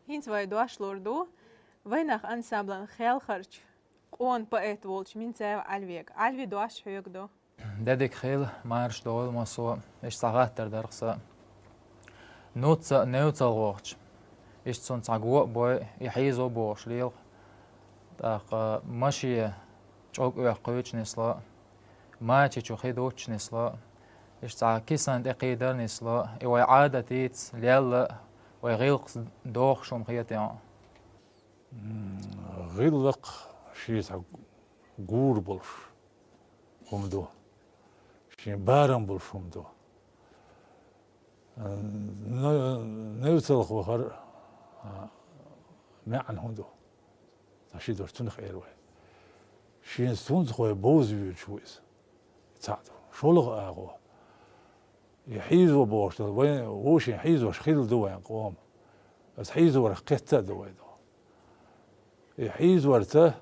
هینز وای دواش لوردو وینخ انسامبلن خیال خرچ قون پایت ولش من ساو الوی دواش هیگ دو دادك خيل مارش دول ماسو إيش صغات درخصة نوتsa غوش إيش تصون صعقوا بوي يحيزو بوش ليل تاق ماشي جوك ويقويش نسلا ما تشو خيدوش نسلا إيش صع كيسان تقيدر نسلا إيوه عادة تيتس ليل ويغيلق دوخ شوم خياتيان غيلق شيء غور بولش همدو شيء بارم بولش همدو نوتل خوخر معن هندو تاشي دور تنخ ايروي شين سونز خوي بوز بيو شويس تعدو شولغ اغو يحيزو بوش وين وش يحيزو شخيل دو وين قوم بس حيزو رقيتا دو وين يحيزو ورته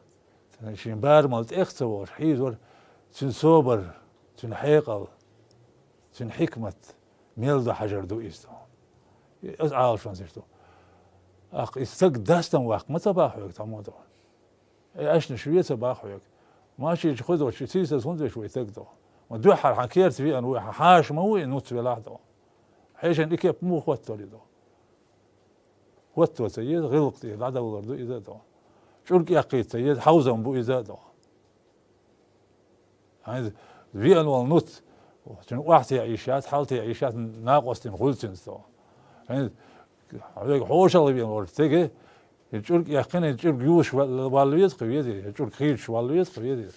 شين بار مالت اخته وش حيزو تن صوبر تن حيقل تن حكمة ميل دو حجر دو إستو عارف شلون زيرتو أخ استق داستن واق متى باخوك تمودو أشن شوية باخوك ماشي خذوا شي سيسة سونز شوي تقدو ودو حر حكيرت في أنو حاش موي نوت بلاحدو حيش إن إكيب مو خوتو لدو خوتو سيد غلق تيد عدا ولردو إذا دو شرك يقيت سيد حوزن بو إذا دو يعني في أنو النوت واحد عيشات حالتي عيشات ناقص غلتن سو يعني عليك حوش اللي بينور تيجي الجرك يقين الجرك يوش والويز قويدي الجرك خيش والويز قويدي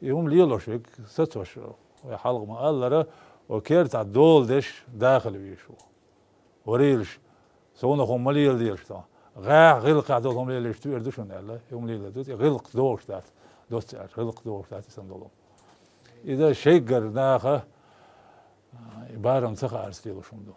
يوم ليلوش هيك ستوش ويحلق ما قال له وكيرت على الدول دش داخل بيشو وريلش سونا هم ليل ديلش تا غلق عدو هم ليلش تو يردشون الله يوم ليل دوت غلق دوش دات دوست غلق دوش دات يسندلهم إذا شيء قرناخه بارم تخا أرسلوا شمدو